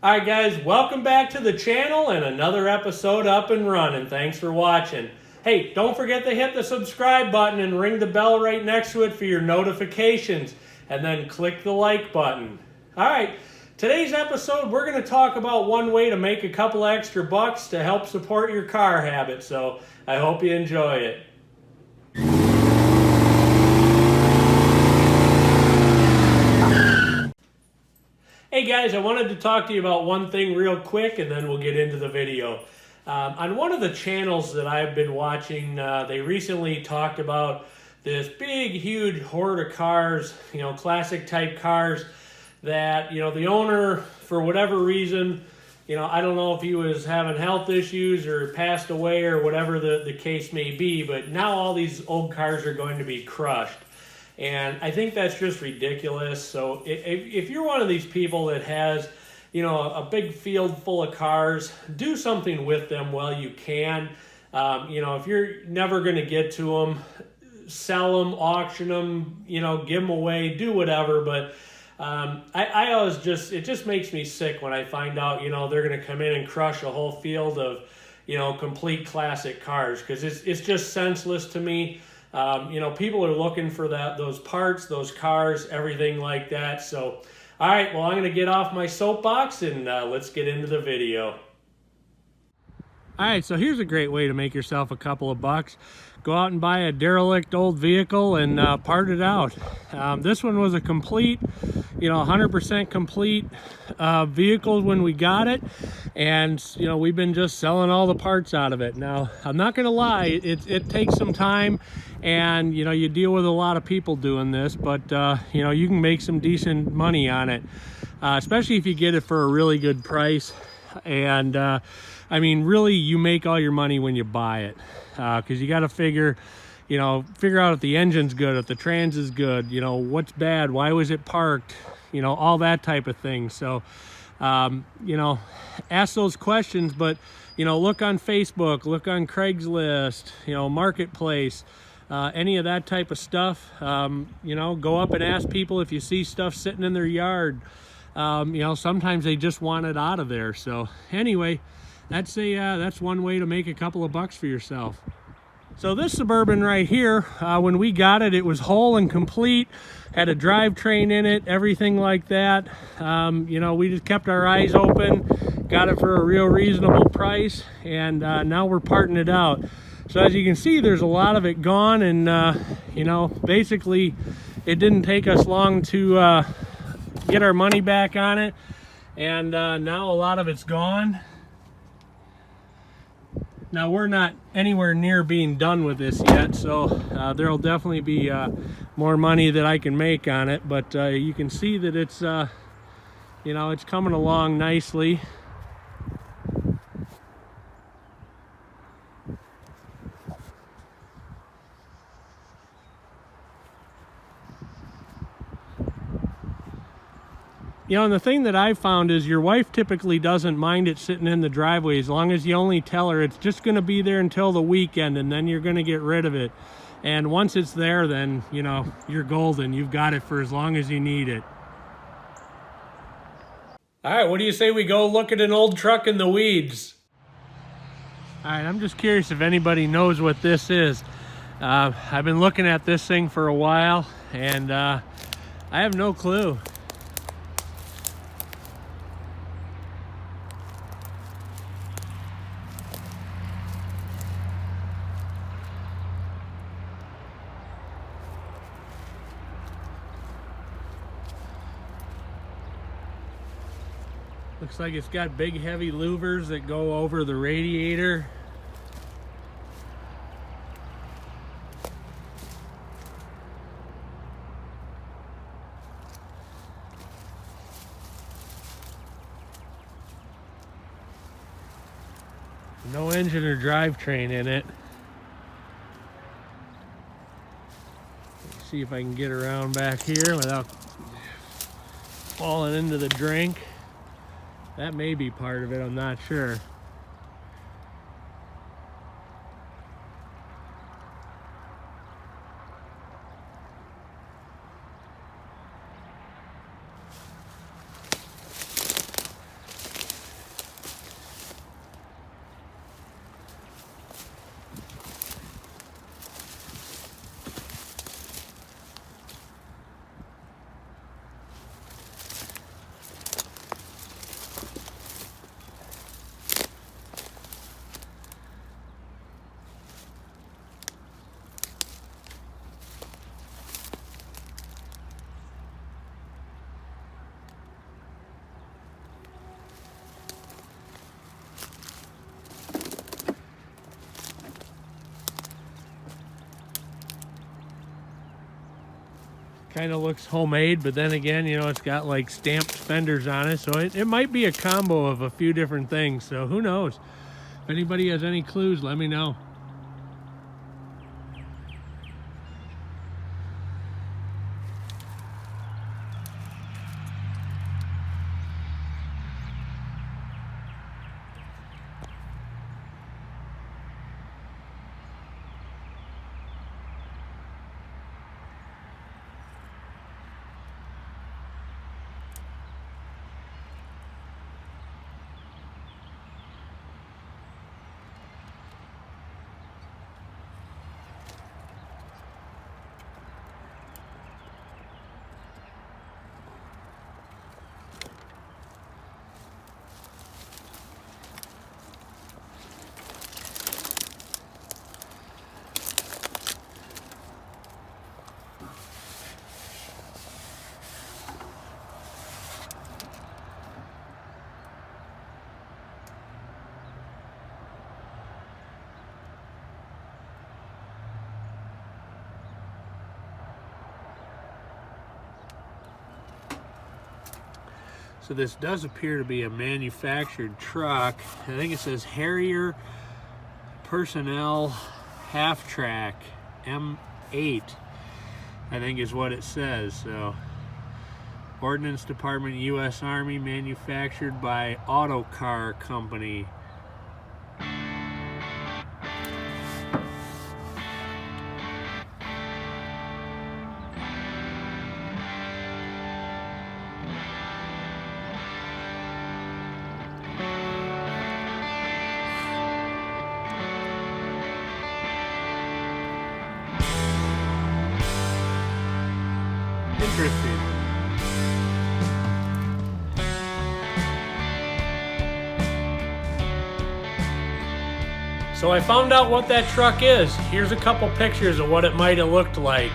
Alright guys, welcome back to the channel and another episode Up and Running. Thanks for watching. Hey, don't forget to hit the subscribe button and ring the bell right next to it for your notifications. And then click the like button. Alright, today's episode we're going to talk about one way to make a couple extra bucks to help support your car habit. So I hope you enjoy it. Hey guys, I wanted to talk to you about one thing real quick and then we'll get into the video. On one of the channels that I've been watching, they recently talked about this big, huge horde of cars, classic type cars that, the owner, for whatever reason, I don't know if he was having health issues or passed away or whatever the case may be, but now all these old cars are going to be crushed. And I think that's just ridiculous. So if you're one of these people that has, a big field full of cars, do something with them while you can. If you're never going to get to them, sell them, auction them, give them away, do whatever. But I always it just makes me sick when I find out, they're going to come in and crush a whole field of, complete classic cars, because it's just senseless to me. People are looking for those parts, those cars, everything like that. So, all right, well, I'm going to get off my soapbox and let's get into the video. All right, so here's a great way to make yourself a couple of bucks. Go out and buy a derelict old vehicle and part it out. This one was a complete, 100% complete vehicle when we got it. And, we've been just selling all the parts out of it. Now, I'm not going to lie, it takes some time. And, you deal with a lot of people doing this. But, you can make some decent money on it. Especially if you get it for a really good price. And, really, you make all your money when you buy it, because you got to figure out if the engine's good, if the trans is good, what's bad, why was it parked, all that type of thing. So, ask those questions, but, look on Facebook, look on Craigslist, Marketplace, any of that type of stuff. Go up and ask people if you see stuff sitting in their yard. Sometimes they just want it out of there. So anyway, that's one way to make a couple of bucks for yourself. So this Suburban right here, when we got it, it was whole and complete, had a drivetrain in it, everything like that. We just kept our eyes open, got it for a real reasonable price, and now we're parting it out. So as you can see, there's a lot of it gone, and basically it didn't take us long to get our money back on it, and now a lot of it's gone. Now we're not anywhere near being done with this yet, so there'll definitely be more money that I can make on it, but you can see that it's it's coming along nicely. And the thing that I've found is your wife typically doesn't mind it sitting in the driveway as long as you only tell her it's just going to be there until the weekend, and then you're going to get rid of it. And once it's there, then, you're golden. You've got it for as long as you need it. All right, what do you say we go look at an old truck in the weeds? All right, I'm just curious if anybody knows what this is. I've been looking at this thing for a while, and I have no clue. Looks like it's got big heavy louvers that go over the radiator. No engine or drivetrain in it. Let's see if I can get around back here without falling into the drink. That may be part of it, I'm not sure. Kind of looks homemade, but then again, you know, it's got like stamped fenders on it, so it might be a combo of a few different things, so who knows. If anybody has any clues, let me know. So this does appear to be a manufactured truck. I think it says Harrier Personnel Halftrack M8, I think is what it says. So Ordnance Department, U.S. Army, manufactured by Auto Car Company. Interesting. So I found out what that truck is. Here's a couple pictures of what it might have looked like.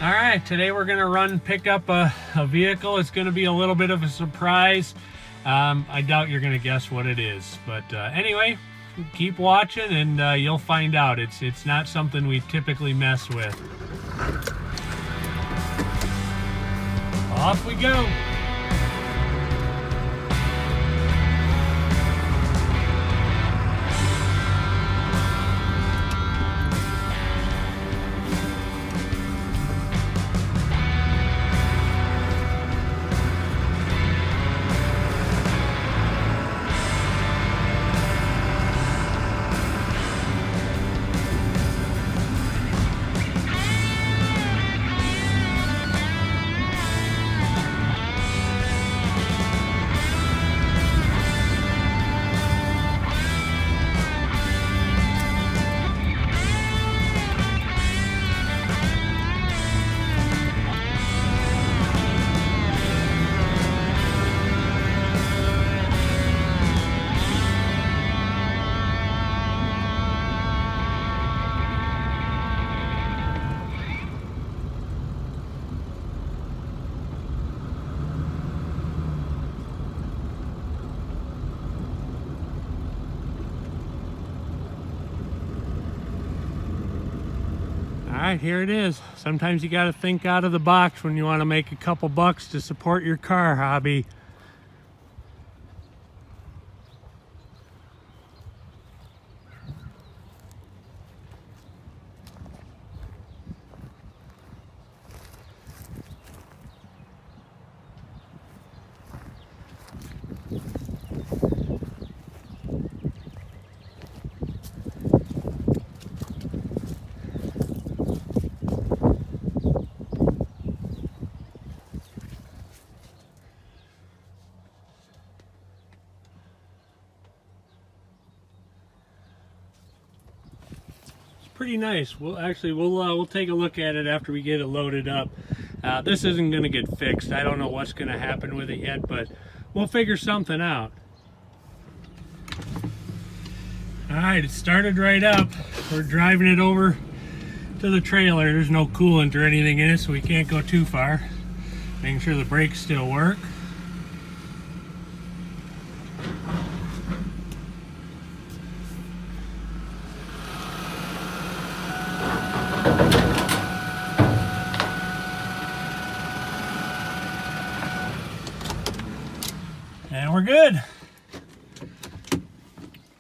Alright, today we're going to pick up a vehicle. It's going to be a little bit of a surprise. I doubt you're going to guess what it is. But anyway, keep watching and you'll find out. It's not something we typically mess with. Off we go. Alright, here it is. Sometimes you got to think out of the box when you want to make a couple bucks to support your car hobby. Pretty nice. We'll take a look at it after we get it loaded up. This isn't going to get fixed. I don't know what's going to happen with it yet, but we'll figure something out. Alright, it started right up. We're driving it over to the trailer. There's no coolant or anything in it, so we can't go too far. Making sure the brakes still work. And we're good.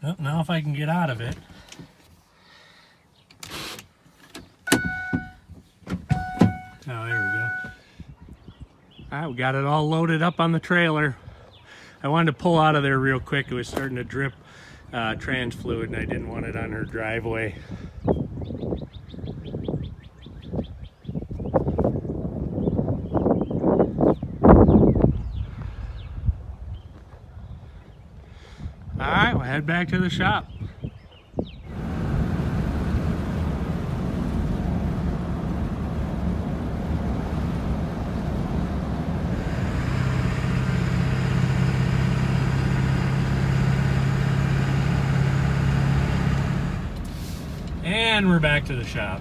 Oh, now if I can get out of it. Oh, there we go. All right, we got it all loaded up on the trailer. I wanted to pull out of there real quick. It was starting to drip trans fluid, and I didn't want it on her driveway. All right, we'll head back to the shop. And we're back to the shop.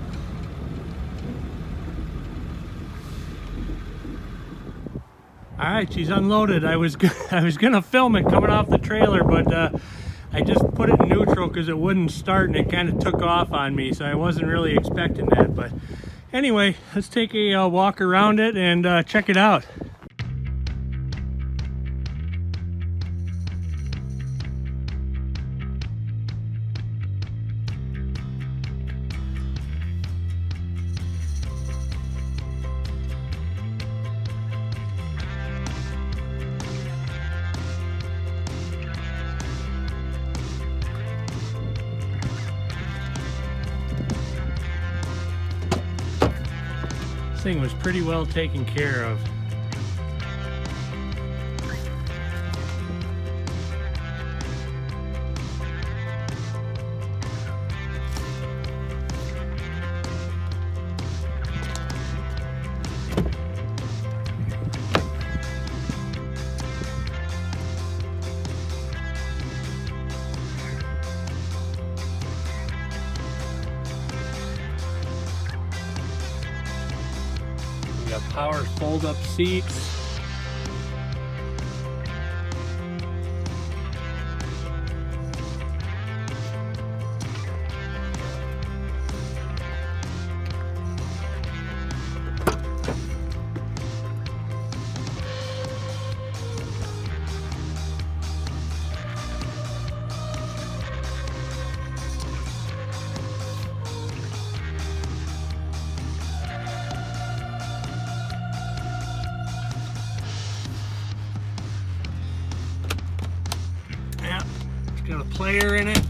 All right, she's unloaded. I was gonna film it coming off the trailer, but I just put it in neutral because it wouldn't start, and it kind of took off on me, so I wasn't really expecting that. But anyway, let's take a walk around it and check it out. This thing was pretty well taken care of. We got power fold-up seats. Got a player in it.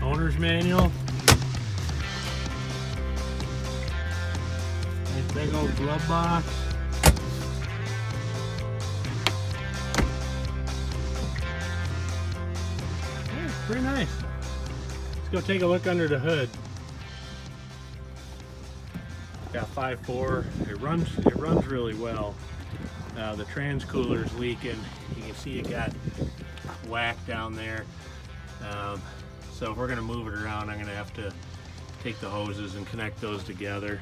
Owner's manual. Nice big old glove box. Pretty nice. Let's go take a look under the hood. Got 5.4. It runs really well. The trans cooler's leaking. You can see it got whacked down there. So if we're gonna move it around, I'm gonna have to take the hoses and connect those together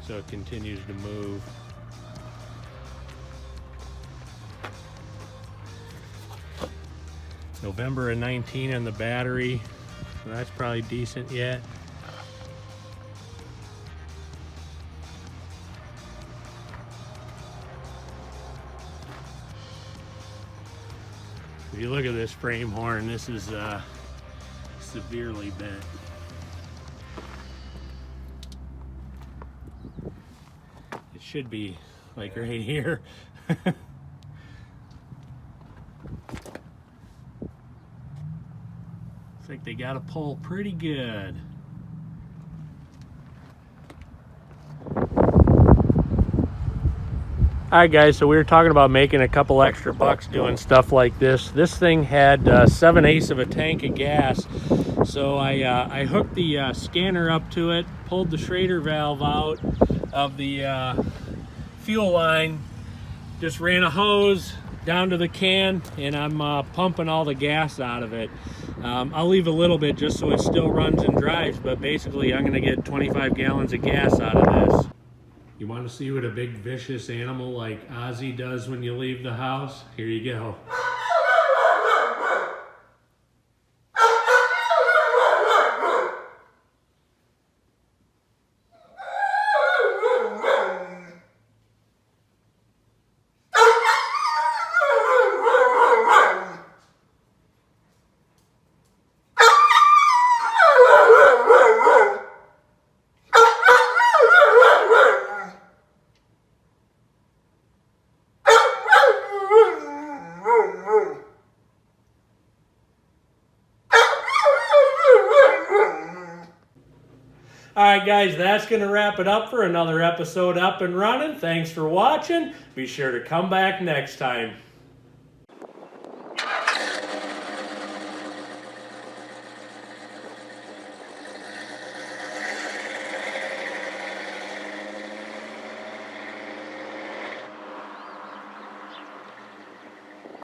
so it continues to move. November of 19 on the battery, so that's probably decent yet. If you look at this frame horn, this is severely bent. It should be like right here. Looks like they got a pull pretty good. All right, guys, so we were talking about making a couple extra bucks doing stuff like this. This thing had 7/8 of a tank of gas. So I hooked the scanner up to it, pulled the Schrader valve out of the fuel line, just ran a hose down to the can, and I'm pumping all the gas out of it. I'll leave a little bit just so it still runs and drives, but basically I'm gonna get 25 gallons of gas out of this. You want to see what a big vicious animal like Ozzy does when you leave the house? Here you go. All right, guys, that's going to wrap it up for another episode Up and Running. Thanks for watching. Be sure to come back next time.